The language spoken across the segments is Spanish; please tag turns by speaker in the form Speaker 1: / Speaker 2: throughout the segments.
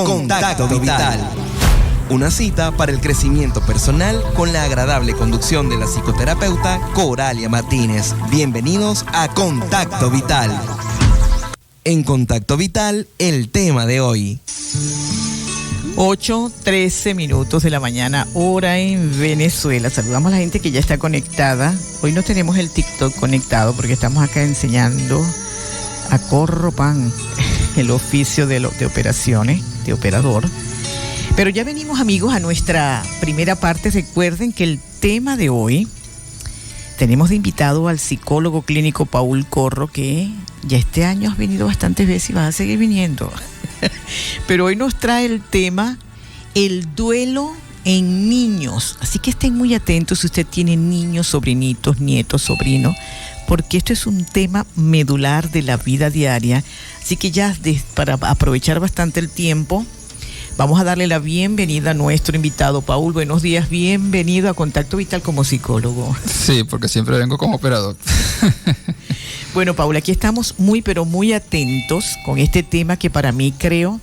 Speaker 1: Contacto Vital. Una cita para el crecimiento personal con la agradable conducción de la psicoterapeuta Coralia Martínez. Bienvenidos a Contacto Vital. En Contacto Vital, el tema de hoy.
Speaker 2: 8:13 minutos de la mañana, hora en Venezuela. Saludamos a la gente que ya está conectada. Hoy no tenemos el TikTok conectado porque estamos acá enseñando a Corropan el oficio de operaciones, de operador. Pero ya venimos, amigos, a nuestra primera parte. Recuerden que el tema de hoy tenemos de invitado al psicólogo clínico Paul Corro, que ya este año has venido bastantes veces y vas a seguir viniendo. Pero hoy nos trae el tema, el duelo en niños. Así que estén muy atentos si usted tiene niños, sobrinitos, nietos, sobrinos, porque esto es un tema medular de la vida diaria. Así que ya para aprovechar bastante el tiempo, vamos a darle la bienvenida a nuestro invitado. Paul, buenos días, bienvenido a Contacto Vital como psicólogo.
Speaker 3: Sí, porque siempre vengo como operador.
Speaker 2: Bueno, Paul, aquí estamos muy, pero muy atentos con este tema que para mí creo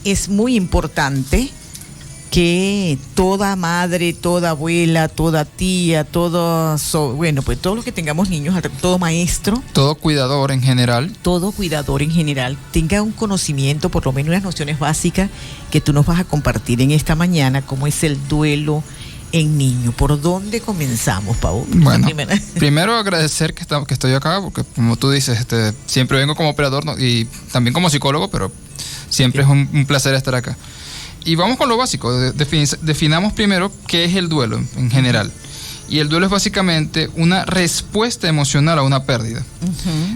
Speaker 2: es muy importante, que toda madre, toda abuela, toda tía, todos los que tengamos niños, todo maestro,
Speaker 3: todo cuidador en general,
Speaker 2: tenga un conocimiento, por lo menos unas nociones básicas que tú nos vas a compartir en esta mañana, como es el duelo en niño. ¿Por dónde comenzamos, Paul?
Speaker 3: Bueno, primero agradecer que estoy acá, porque como tú dices, siempre vengo como operador, ¿no? Y también como psicólogo, pero siempre es un placer estar acá. Y vamos con lo básico. Definamos primero qué es el duelo en general. Y el duelo es básicamente una respuesta emocional a una pérdida.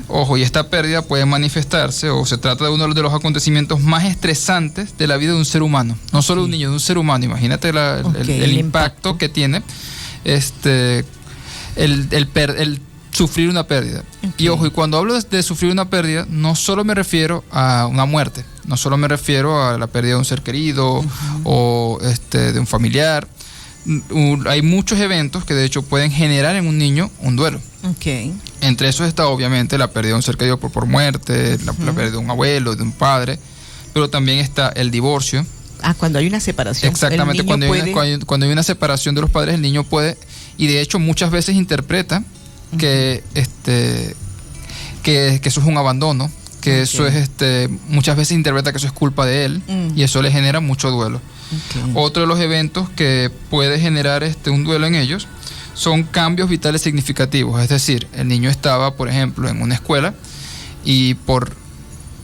Speaker 3: Ojo, y esta pérdida puede manifestarse, o se trata de uno de los acontecimientos más estresantes de la vida de un ser humano. No solo de un niño, de un ser humano. Imagínate el impacto que tiene el sufrir una pérdida. Y ojo, y cuando hablo de sufrir una pérdida, no solo me refiero a una muerte, no solo me refiero a la pérdida de un ser querido o de un familiar. Hay muchos eventos que de hecho pueden generar en un niño un duelo. Entre esos está obviamente la pérdida de un ser querido por muerte, la pérdida de un abuelo, de un padre, pero también está el divorcio.
Speaker 2: Cuando hay una separación.
Speaker 3: Exactamente, cuando hay una separación de los padres, el niño puede, y de hecho muchas veces interpreta que eso es un abandono, que eso es muchas veces interpreta que eso es culpa de él, y eso le genera mucho duelo. Otro de los eventos que puede generar un duelo en ellos son cambios vitales significativos. Es decir, el niño estaba, por ejemplo, en una escuela y por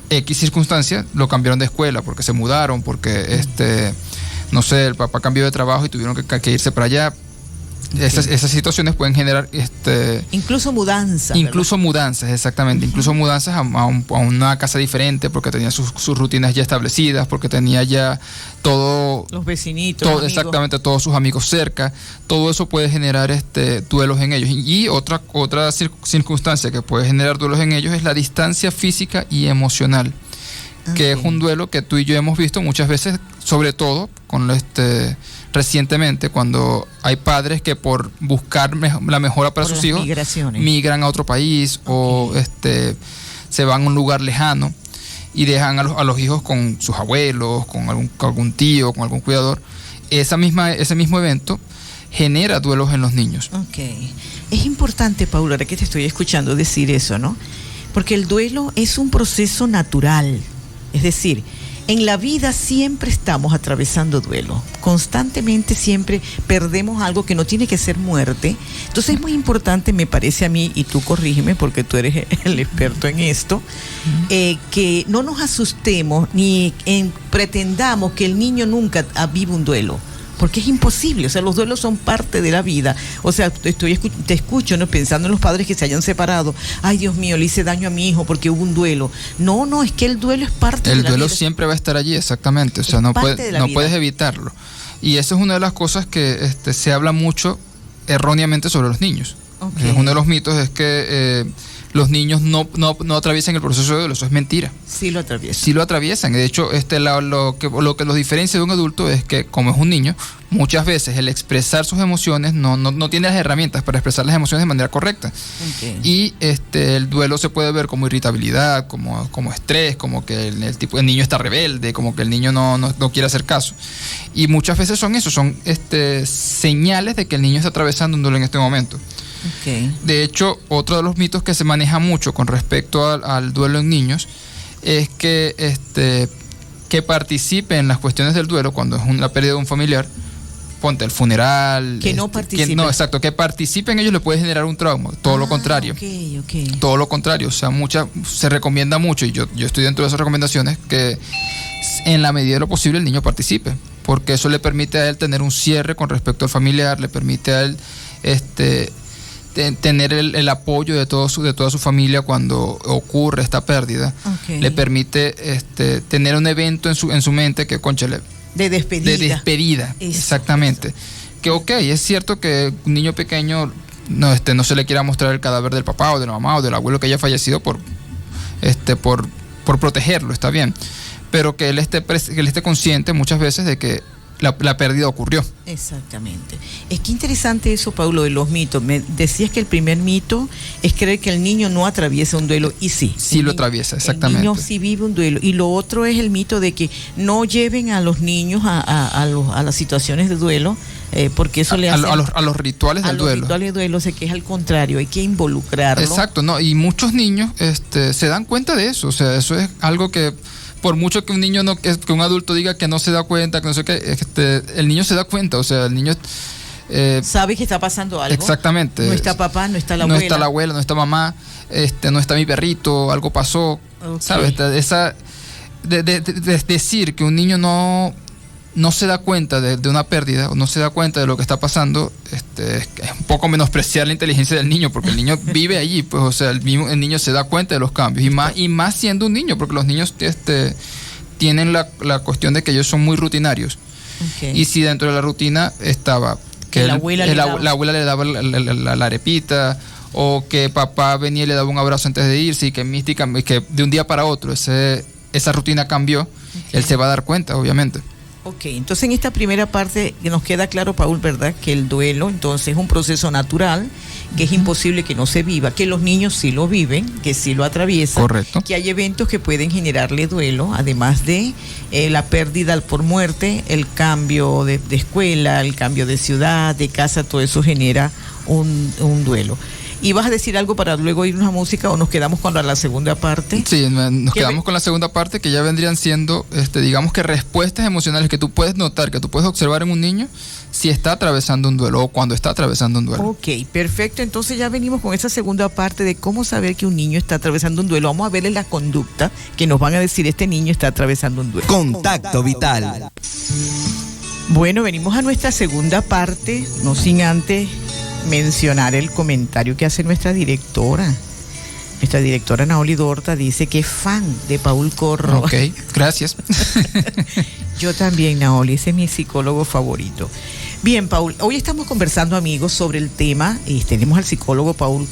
Speaker 3: X circunstancia lo cambiaron de escuela, porque se mudaron, porque no sé, el papá cambió de trabajo y tuvieron que irse para allá. Esas situaciones pueden generar
Speaker 2: incluso mudanzas.
Speaker 3: Incluso mudanzas, exactamente. Incluso mudanzas a una casa diferente, porque tenía sus rutinas ya establecidas, porque tenía ya todo, los vecinitos, exactamente, todos sus amigos cerca. Todo eso puede generar duelos en ellos. Y otra circunstancia que puede generar duelos en ellos es la distancia física y emocional, que es un duelo que tú y yo hemos visto muchas veces, sobre todo con recientemente, cuando hay padres que por buscar la mejora para sus hijos migran a otro país o se van a un lugar lejano y dejan a los hijos con sus abuelos, con algún tío, con algún cuidador. Ese mismo evento genera duelos en los niños.
Speaker 2: Es importante, Paula, ahora que te estoy escuchando decir eso, ¿no? Porque el duelo es un proceso natural. Es decir, en la vida siempre estamos atravesando duelo. Constantemente siempre perdemos algo que no tiene que ser muerte. Entonces es muy importante, me parece a mí, y tú corrígeme porque tú eres el experto en esto, que no nos asustemos ni pretendamos que el niño nunca vive un duelo. Porque es imposible, o sea, los duelos son parte de la vida. O sea, te escucho, ¿no? Pensando en los padres que se hayan separado. Ay, Dios mío, le hice daño a mi hijo porque hubo un duelo. No, es que el duelo es parte de la vida. El duelo
Speaker 3: siempre va a estar allí, exactamente. O sea, no puedes evitarlo. Y eso es una de las cosas que se habla mucho erróneamente sobre los niños. Es uno de los mitos, es que los niños no atraviesan el proceso de duelo. Eso es mentira.
Speaker 2: Sí lo atraviesan.
Speaker 3: Sí lo atraviesan. De hecho, lo que los diferencia de un adulto es que, como es un niño, muchas veces el expresar sus emociones no tiene las herramientas para expresar las emociones de manera correcta. Okay. Y el duelo se puede ver como irritabilidad, como estrés, como que el niño está rebelde, como que el niño no quiere hacer caso. Y muchas veces son señales de que el niño está atravesando un duelo en este momento. Okay. De hecho, otro de los mitos que se maneja mucho con respecto al duelo en niños es que participe en las cuestiones del duelo cuando es la pérdida de un familiar. Ponte el funeral.
Speaker 2: Que no participe.
Speaker 3: Que participe en ellos le puede generar un trauma. Todo lo contrario.
Speaker 2: Okay.
Speaker 3: Todo lo contrario. O sea, se recomienda mucho, y yo estoy dentro de esas recomendaciones, que en la medida de lo posible el niño participe, porque eso le permite a él tener un cierre con respecto al familiar, le permite a él tener el apoyo de toda su familia cuando ocurre esta pérdida. Okay. Le permite tener un evento en su mente que, cónchale,
Speaker 2: de despedida.
Speaker 3: Exactamente. Que es cierto que un niño pequeño no se le quiera mostrar el cadáver del papá o de la mamá o del abuelo que haya fallecido por protegerlo, está bien, pero que él esté consciente muchas veces de que la pérdida ocurrió.
Speaker 2: Exactamente. Es que interesante eso, Paulo, de los mitos. Me decías que el primer mito es creer que el niño no atraviesa un duelo, y sí.
Speaker 3: Sí lo atraviesa, exactamente.
Speaker 2: El niño sí vive un duelo. Y lo otro es el mito de que no lleven a los niños a las situaciones de duelo, porque eso le hace...
Speaker 3: A los rituales del duelo. A los
Speaker 2: rituales de duelo, que es al contrario, hay que involucrarlo.
Speaker 3: Exacto, y muchos niños se dan cuenta de eso. O sea, eso es algo que... Por mucho que un niño que un adulto diga que no se da cuenta, que no sé qué, el niño se da cuenta. O sea, el niño
Speaker 2: sabe que está pasando algo.
Speaker 3: Exactamente.
Speaker 2: No está papá, no está la abuela.
Speaker 3: No está la abuela, no está mamá, no está mi perrito, algo pasó. Okay. ¿Sabes? Decir que un niño no se da cuenta de una pérdida, o no se da cuenta de lo que está pasando, es un poco menospreciar la inteligencia del niño, porque el niño vive allí, pues, o sea, el niño se da cuenta de los cambios, y más siendo un niño, porque los niños tienen la cuestión de que ellos son muy rutinarios. Okay. Y si dentro de la rutina estaba que la abuela le daba la arepita, o que papá venía y le daba un abrazo antes de irse, y que que de un día para otro esa rutina cambió, okay, él se va a dar cuenta, obviamente.
Speaker 2: Ok, entonces en esta primera parte nos queda claro, Paul, ¿verdad?, que el duelo entonces es un proceso natural, que es imposible que no se viva, que los niños sí lo viven, que sí lo atraviesan.
Speaker 3: Correcto.
Speaker 2: Que hay eventos que pueden generarle duelo, además de la pérdida por muerte, el cambio de escuela, el cambio de ciudad, de casa, todo eso genera un duelo. ¿Y vas a decir algo para luego irnos a música, o nos quedamos con la segunda parte?
Speaker 3: Sí, nos quedamos con la segunda parte, que ya vendrían siendo, digamos que respuestas emocionales que tú puedes notar, que tú puedes observar en un niño si está atravesando un duelo o cuando está atravesando un duelo.
Speaker 2: Ok, perfecto. Entonces ya venimos con esa segunda parte de cómo saber que un niño está atravesando un duelo. Vamos a verle la conducta que nos van a decir: este niño está atravesando un duelo.
Speaker 1: Contacto Vital.
Speaker 2: Bueno, venimos a nuestra segunda parte, no sin antes mencionar el comentario que hace nuestra directora. Nuestra directora Naoli Dorta dice que es fan de Paul Corro.
Speaker 3: Ok, gracias.
Speaker 2: Yo también, Naoli, ese es mi psicólogo favorito. Bien, Paul, hoy estamos conversando, amigos, sobre el tema, y tenemos al psicólogo Paul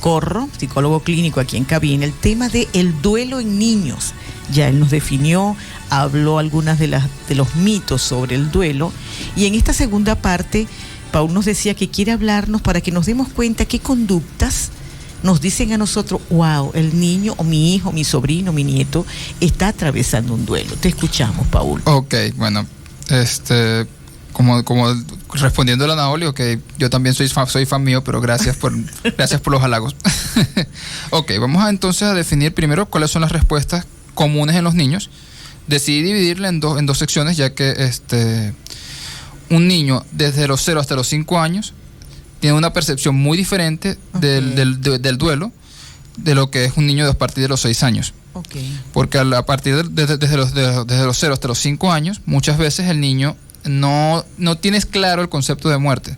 Speaker 2: Corro, psicólogo clínico aquí en cabina, el tema de el duelo en niños. Ya él nos definió, habló algunas de los mitos sobre el duelo, y en esta segunda parte Paul nos decía que quiere hablarnos para que nos demos cuenta qué conductas nos dicen a nosotros: wow, el niño, o mi hijo, mi sobrino, mi nieto está atravesando un duelo. Te escuchamos, Paul.
Speaker 3: Ok, bueno, como respondiendo a la Naoli, que yo también soy fan mío, pero gracias por los halagos. Ok, vamos entonces a definir primero cuáles son las respuestas comunes en los niños. Decidí dividirla en dos secciones, ya que un niño desde los 0 hasta los 5 años tiene una percepción muy diferente del duelo de lo que es un niño a partir de los 6 años.
Speaker 2: Okay.
Speaker 3: Porque a partir desde los 0 hasta los 5 años, muchas veces el niño no tienes claro el concepto de muerte.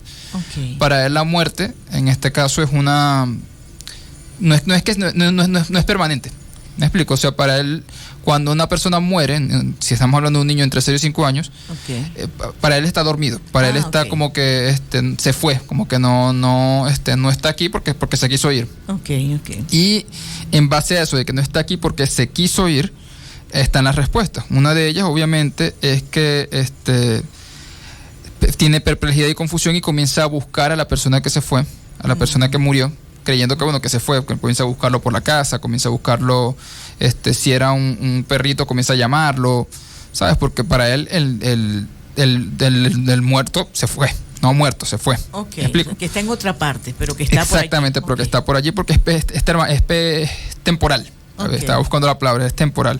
Speaker 2: Okay.
Speaker 3: Para él la muerte, en este caso, es no es permanente. ¿Me explico? O sea, para él, cuando una persona muere, si estamos hablando de un niño entre 0 y 5 años, para él está dormido. Para él está como que se fue, como que no está aquí porque se quiso ir. Y en base a eso, de que no está aquí porque se quiso ir, están las respuestas. Una de ellas, obviamente, es que tiene perplejidad y confusión y comienza a buscar a la persona que se fue, a la persona que murió, creyendo que se fue, que comienza a buscarlo por la casa, comienza a buscarlo, si era un perrito, comienza a llamarlo, ¿sabes? Porque para él el muerto se fue, no muerto, se fue.
Speaker 2: ¿Me explico? Que está en otra parte, pero que está
Speaker 3: exactamente, pero que está por allí porque es temporal. Estaba buscando la palabra, es temporal.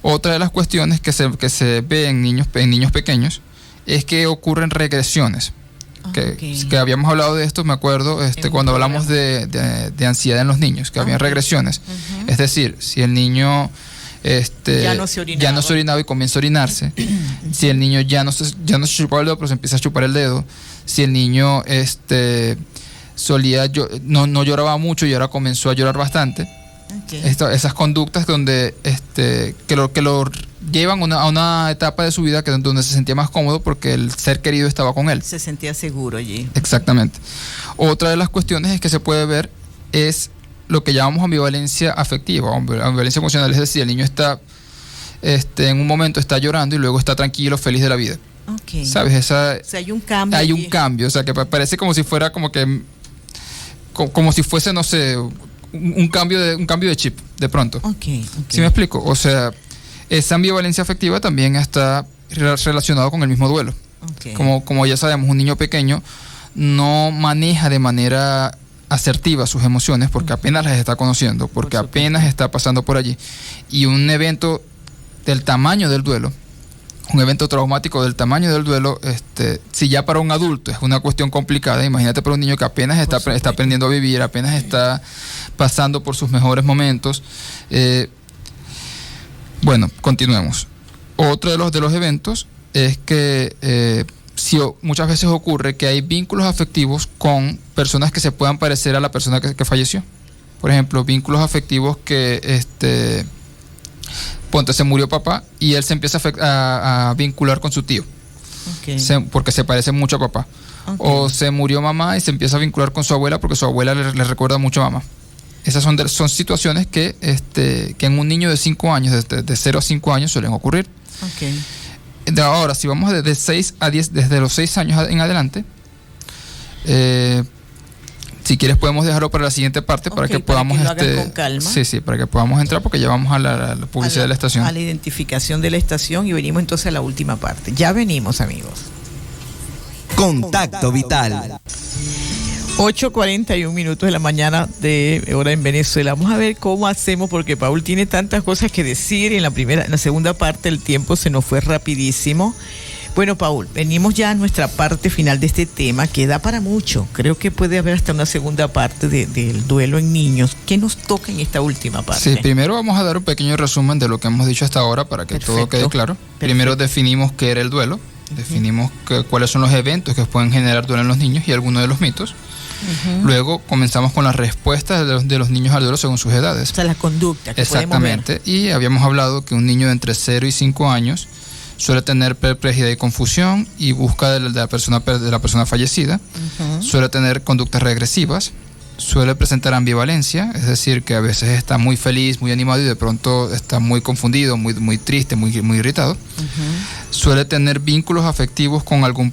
Speaker 3: Otra de las cuestiones que se ve en niños pequeños es que ocurren regresiones. Que habíamos hablado de esto, me acuerdo, cuando hablamos de ansiedad en los niños, que habían regresiones. Es decir, si el niño ya no se orinaba y comienza a orinarse, si el niño ya no se chupaba el dedo, pero se empieza a chupar el dedo, si el niño no lloraba mucho y ahora comenzó a llorar bastante. Esas conductas donde que lo llevan a una etapa de su vida donde se sentía más cómodo porque el ser querido estaba con él.
Speaker 2: Se sentía seguro allí.
Speaker 3: Exactamente. Otra de las cuestiones es que se puede ver es lo que llamamos ambivalencia afectiva, ambivalencia emocional, es decir, el niño está en un momento está llorando y luego está tranquilo, feliz de la vida. ¿Sabes? O sea, hay un cambio. Hay un cambio, o sea, que parece como si fuera como si fuese, no sé, un cambio de chip de pronto. ¿Sí me explico? O sea, esa ambivalencia afectiva también está relacionado con el mismo duelo. Como ya sabemos, un niño pequeño no maneja de manera asertiva sus emociones porque apenas las está conociendo, porque apenas está pasando por allí. Y un evento del tamaño del duelo, un evento traumático del tamaño del duelo, si ya para un adulto es una cuestión complicada, imagínate para un niño que apenas está aprendiendo a vivir, apenas está pasando por sus mejores momentos. Bueno, continuemos. Otro de los eventos es que muchas veces ocurre que hay vínculos afectivos con personas que se puedan parecer a la persona que falleció. Por ejemplo, vínculos afectivos que se murió papá y él se empieza a vincular con su tío, porque se parece mucho a papá. O se murió mamá y se empieza a vincular con su abuela porque su abuela le recuerda mucho a mamá. Esas son situaciones que en un niño de 5 años, de 0 a 5 años, suelen ocurrir. Ahora, si vamos de 6 a 10, desde los 6 años en adelante, si quieres podemos dejarlo para la siguiente parte para que podamos
Speaker 2: para que lo hagas con calma.
Speaker 3: Sí, para que podamos entrar porque ya vamos a la publicidad de la estación.
Speaker 2: A la identificación de la estación y venimos entonces a la última parte. Ya venimos, amigos.
Speaker 1: Contacto Vital.
Speaker 2: 8:41 minutos de la mañana de hora en Venezuela. Vamos a ver cómo hacemos porque Paul tiene tantas cosas que decir y en la segunda parte el tiempo se nos fue rapidísimo. Bueno, Paul, venimos ya a nuestra parte final de este tema que da para mucho. Creo que puede haber hasta una segunda parte del duelo en niños. ¿Qué nos toca en esta última parte?
Speaker 3: Sí, primero vamos a dar un pequeño resumen de lo que hemos dicho hasta ahora para que todo quede claro. Primero definimos qué era el duelo, definimos cuáles son los eventos que pueden generar duelo en los niños y algunos de los mitos. Luego comenzamos con las respuestas de los niños al duelo según sus edades.
Speaker 2: O sea, la conducta que
Speaker 3: exactamente. Y habíamos hablado que un niño de entre 0 y 5 años suele tener perplejidad y confusión y busca de la persona fallecida. Suele tener conductas regresivas. Suele presentar ambivalencia, es decir, que a veces está muy feliz, muy animado y de pronto está muy confundido, muy triste, muy irritado. Suele tener vínculos afectivos con algún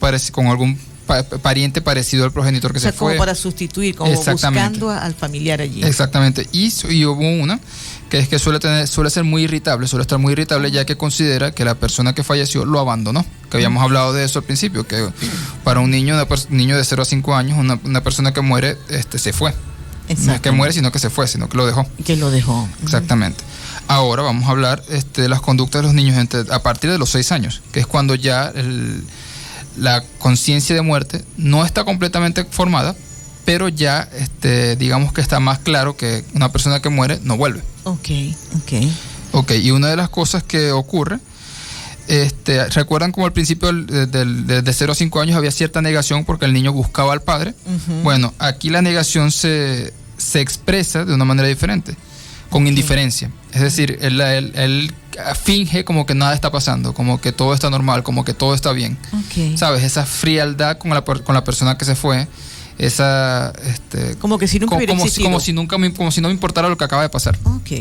Speaker 3: pariente parecido al progenitor que se fue.
Speaker 2: Como para sustituir, como buscando al familiar allí.
Speaker 3: Exactamente. Y hubo una que es que suele ser muy irritable, suele estar muy irritable ya que considera que la persona que falleció lo abandonó. Que habíamos hablado de eso al principio, que para un niño de 0 a 5 años, una persona que muere se fue. No es que muere, sino que se fue, sino que lo dejó.
Speaker 2: Que lo dejó.
Speaker 3: Exactamente. Ahora vamos a hablar de las conductas de los niños a partir de los 6 años, que es cuando ya la conciencia de muerte no está completamente formada, pero ya digamos que está más claro que una persona que muere no vuelve.
Speaker 2: Ok.
Speaker 3: Y una de las cosas que ocurre, ¿recuerdan como al principio de 0 a 5 años había cierta negación porque el niño buscaba al padre? Bueno, aquí la negación se expresa de una manera diferente. con indiferencia. Es decir, él finge como que nada está pasando, como que todo está normal, como que todo está bien. ¿Sabes? Esa frialdad con la persona que se fue, esa
Speaker 2: como que si nunca hubiera existido.
Speaker 3: Como si no me importara lo que acaba de pasar.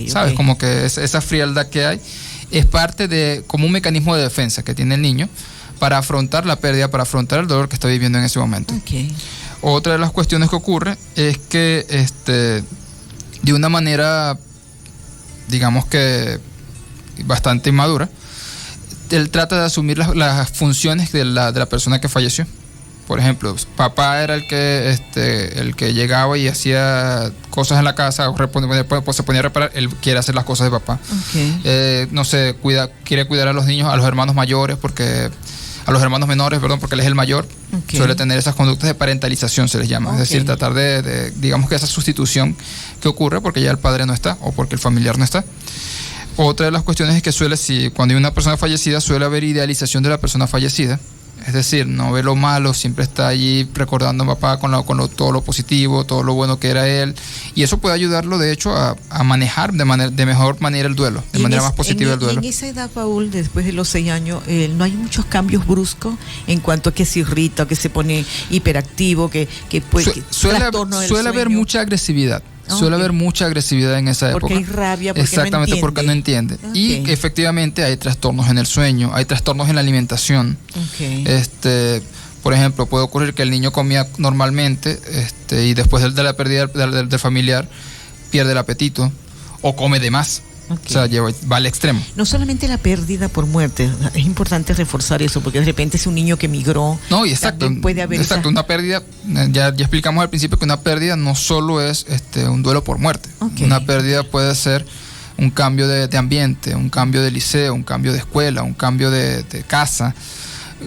Speaker 3: ¿Sabes? Como que esa frialdad que hay es parte de como un mecanismo de defensa que tiene el niño para afrontar la pérdida, para afrontar el dolor que está viviendo en ese momento. Otra de las cuestiones que ocurre es que de una manera, digamos que bastante inmadura, él trata de asumir las funciones de la persona que falleció. Por ejemplo, papá era el que llegaba y hacía cosas en la casa, pues se ponía a reparar, él quiere hacer las cosas de papá. No sé, quiere cuidar a los niños, a los hermanos mayores, a los hermanos menores, porque él es el mayor. Suele tener esas conductas de parentalización, se les llama. Es decir, tratar de, digamos que esa sustitución que ocurre porque ya el padre no está o porque el familiar no está. Otra de las cuestiones es que cuando hay una persona fallecida, suele haber idealización de la persona fallecida. Es decir, no ve lo malo, siempre está allí recordando a papá con todo lo positivo, todo lo bueno que era él. Y eso puede ayudarlo, de hecho, a manejar de mejor manera el duelo, de manera más positiva el duelo.
Speaker 2: En esa edad, Paul, después de los 6 años, no hay muchos cambios bruscos en cuanto a que se irrita, que se pone hiperactivo, que puede...
Speaker 3: Suele haber mucha agresividad. Suele haber mucha agresividad en esa época.
Speaker 2: Porque hay rabia, porque
Speaker 3: exactamente, porque no entiende. Y efectivamente hay trastornos en el sueño, hay trastornos en la alimentación. Por ejemplo, puede ocurrir que el niño comía normalmente y después de la pérdida del familiar pierde el apetito o come de más. O sea, va al extremo.
Speaker 2: No solamente la pérdida por muerte, es importante reforzar eso, porque de repente es un niño que migró.
Speaker 3: No, y exacto. Puede haber una pérdida, ya explicamos al principio que una pérdida no solo es un duelo por muerte. Una pérdida puede ser un cambio de ambiente, un cambio de liceo, un cambio de escuela, un cambio de casa,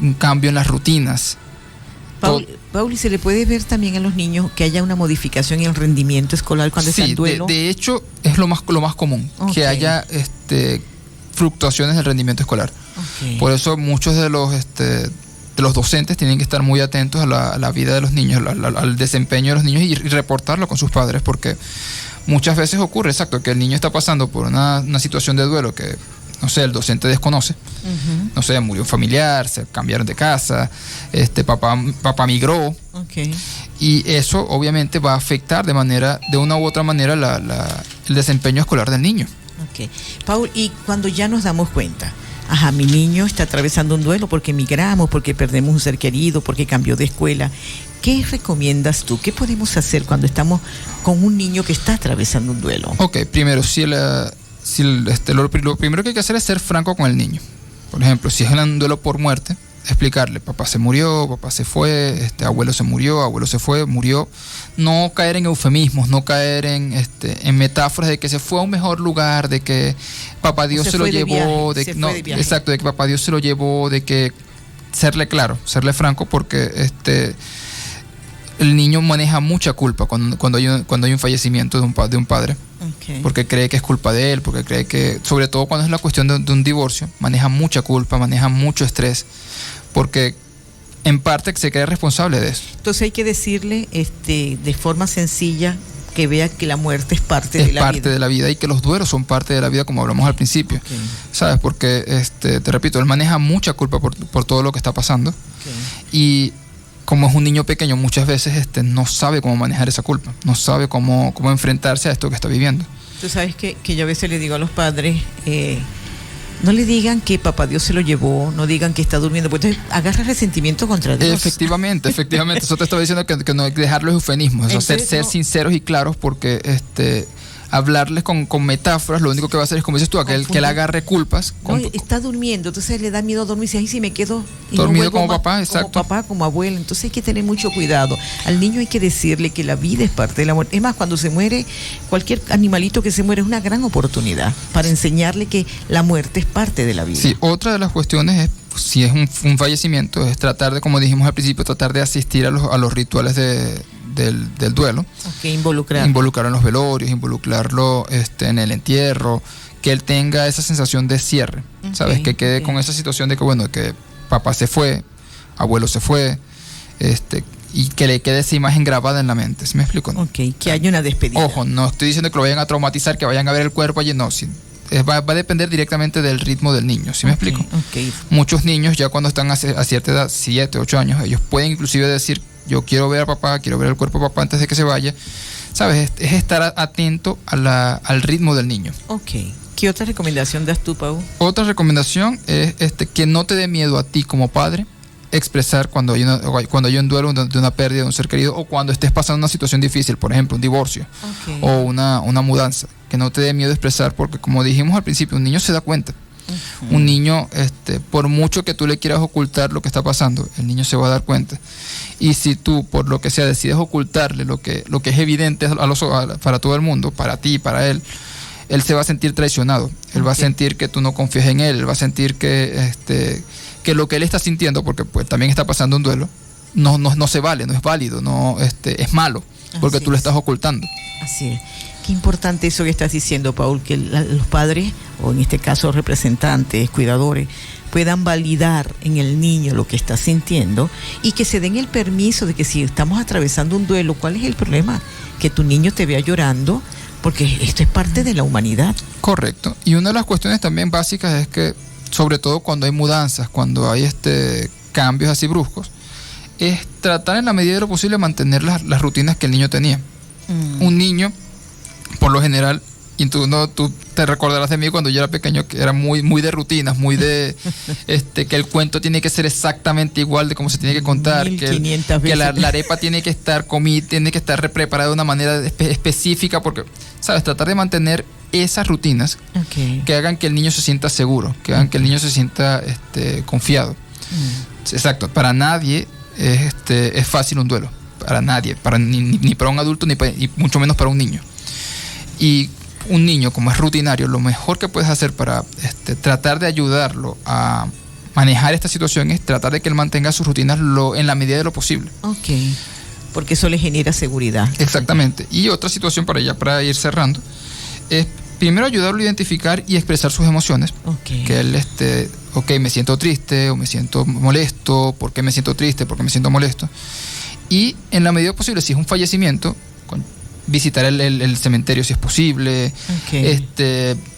Speaker 3: un cambio en las rutinas.
Speaker 2: Pauli, ¿se le puede ver también a los niños que haya una modificación en el rendimiento escolar cuando está en duelo?
Speaker 3: De hecho, es lo más común, que haya fluctuaciones del rendimiento escolar. Por eso muchos de los docentes tienen que estar muy atentos a la vida de los niños, al desempeño de los niños y reportarlo con sus padres, porque muchas veces ocurre, que el niño está pasando por una situación de duelo que, no sé, el docente desconoce. No sé, murió un familiar, se cambiaron de casa, papá migró. Y eso obviamente va a afectar de una u otra manera el desempeño escolar del niño.
Speaker 2: Paul, y cuando ya nos damos cuenta, mi niño está atravesando un duelo porque emigramos, porque perdemos un ser querido, porque cambió de escuela, ¿qué recomiendas tú? ¿Qué podemos hacer cuando estamos con un niño que está atravesando un duelo?
Speaker 3: Primero, lo primero que hay que hacer es ser franco con el niño. Por ejemplo, si es un duelo por muerte, explicarle: papá se murió, papá se fue, abuelo se murió, abuelo se fue, murió. No caer en eufemismos, no caer en metáforas de que se fue a un mejor lugar, de que papá Dios se lo llevó, de que papá Dios se lo llevó, de que serle claro, serle franco, porque el niño maneja mucha culpa cuando hay un fallecimiento de un padre. Porque cree que es culpa de él, porque cree que, sobre todo cuando es la cuestión de un divorcio, maneja mucha culpa, maneja mucho estrés, porque en parte se cree responsable de eso.
Speaker 2: Entonces hay que decirle de forma sencilla que vea que la muerte es parte de la vida. Es parte
Speaker 3: de la vida y que los duelos son parte de la vida, como hablamos al principio. ¿Sabes? Porque, te repito, él maneja mucha culpa por todo lo que está pasando. Y como es un niño pequeño, muchas veces no sabe cómo manejar esa culpa, no sabe cómo enfrentarse a esto que está viviendo.
Speaker 2: Tú sabes que yo a veces le digo a los padres, no le digan que papá Dios se lo llevó, no digan que está durmiendo, pues entonces agarra resentimiento contra Dios.
Speaker 3: Efectivamente. Eso te estaba diciendo que no hay que dejar los eufemismos, ser sinceros y claros, porque hablarles con metáforas, lo único que va a hacer es, como dices tú, que él agarre culpas.
Speaker 2: Está durmiendo, entonces le da miedo dormir, y si me quedo
Speaker 3: dormido como papá, exacto.
Speaker 2: Como papá, como abuelo, entonces hay que tener mucho cuidado. Al niño hay que decirle que la vida es parte de la muerte. Es más, cuando se muere, cualquier animalito que se muere es una gran oportunidad para enseñarle que la muerte es parte de la vida.
Speaker 3: Sí, otra de las cuestiones es, si es un fallecimiento, es tratar de, como dijimos al principio, tratar de asistir a los rituales del duelo. Involucrarlo en los velorios, involucrarlo en el entierro, que él tenga esa sensación de cierre, ¿sabes? Que quede con esa situación de que, bueno, que papá se fue, abuelo se fue, y que le quede esa imagen grabada en la mente. ¿Sí me explico? ¿No?
Speaker 2: Ok, que haya una despedida.
Speaker 3: Ojo, no estoy diciendo que lo vayan a traumatizar, que vayan a ver el cuerpo allí, no. Va a depender directamente del ritmo del niño. ¿Sí me explico?
Speaker 2: Okay.
Speaker 3: Muchos niños ya cuando están a cierta edad, 7, 8 años, ellos pueden inclusive decir, yo quiero ver a papá, quiero ver el cuerpo de papá antes de que se vaya. ¿Sabes? Es estar atento al ritmo del niño.
Speaker 2: Ok. ¿Qué otra recomendación das tú, Pau?
Speaker 3: Otra recomendación es que no te dé miedo a ti como padre expresar cuando hay un duelo de una pérdida de un ser querido, o cuando estés pasando una situación difícil, por ejemplo, un divorcio, o una mudanza. Que no te dé miedo expresar, porque como dijimos al principio, un niño se da cuenta. Un niño, por mucho que tú le quieras ocultar lo que está pasando, el niño se va a dar cuenta. Y si tú, por lo que sea, decides ocultarle lo que es evidente para todo el mundo, para ti, para él se va a sentir traicionado. Él va a sentir que tú no confías en él. Él va a sentir que lo que él está sintiendo, porque pues también está pasando un duelo, no se vale, no es válido, es malo, porque tú lo estás ocultando.
Speaker 2: Así es. Qué importante eso que estás diciendo, Paul, que los padres, o en este caso representantes, cuidadores, puedan validar en el niño lo que está sintiendo, y que se den el permiso de que si estamos atravesando un duelo, ¿cuál es el problema? Que tu niño te vea llorando, porque esto es parte de la humanidad.
Speaker 3: Correcto. Y una de las cuestiones también básicas es que, sobre todo cuando hay mudanzas, cuando hay cambios así bruscos, es tratar en la medida de lo posible mantener las rutinas que el niño tenía. Un niño, por lo general, y tú te recordarás de mí cuando yo era pequeño, que era muy, muy de rutinas, muy de que el cuento tiene que ser exactamente igual de cómo se tiene que contar, que la arepa tiene que estar comida, tiene que estar preparada de una manera específica, porque, ¿sabes? Tratar de mantener esas rutinas que hagan que el niño se sienta seguro, que hagan que el niño se sienta confiado. Exacto. Para nadie es fácil un duelo. Para nadie. Ni para un adulto, ni mucho menos para un niño. Y un niño, como es rutinario, lo mejor que puedes hacer para tratar de ayudarlo a manejar esta situación es tratar de que él mantenga sus rutinas en la medida de lo posible.
Speaker 2: Ok. Porque eso le genera seguridad.
Speaker 3: Exactamente. Y otra situación para ir cerrando es primero ayudarlo a identificar y expresar sus emociones. Que él me siento triste o me siento molesto. ¿Por qué me siento triste? ¿Por qué me siento molesto? Y en la medida posible, si es un fallecimiento, visitar el cementerio si es posible,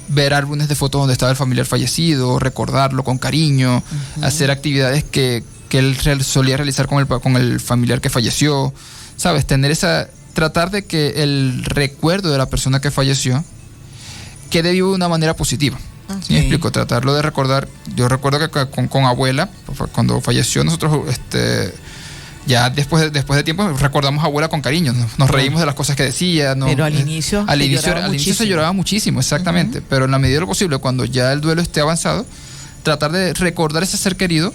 Speaker 3: ver álbumes de fotos donde estaba el familiar fallecido, recordarlo con cariño, hacer actividades que él solía realizar con el familiar que falleció, ¿sabes? Tratar de que el recuerdo de la persona que falleció quede vivo de una manera positiva. ¿Sí me explico? Tratarlo de recordar. Yo recuerdo que con abuela, cuando falleció, nosotros ya después de tiempo recordamos a abuela con cariño, nos reímos de las cosas que decía.
Speaker 2: Pero al inicio
Speaker 3: se lloraba muchísimo, exactamente. Pero en la medida de lo posible, cuando ya el duelo esté avanzado, tratar de recordar ese ser querido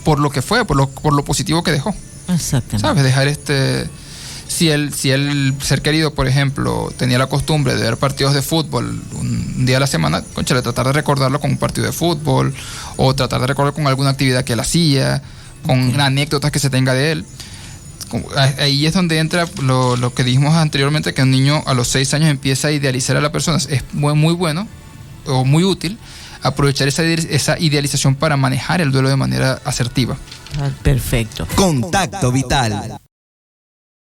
Speaker 3: por lo que fue, por lo positivo que dejó.
Speaker 2: Exactamente.
Speaker 3: ¿Sabes? Dejar si el ser querido, por ejemplo, tenía la costumbre de ver partidos de fútbol un día a la semana, conchale, tratar de recordarlo con un partido de fútbol, o tratar de recordarlo con alguna actividad que él hacía, con anécdotas que se tenga de él. Ahí es donde entra lo que dijimos anteriormente, que un niño a los 6 años empieza a idealizar a la persona. Es muy bueno o muy útil aprovechar esa idealización para manejar el duelo de manera asertiva.
Speaker 2: Perfecto.
Speaker 1: Contacto Vital.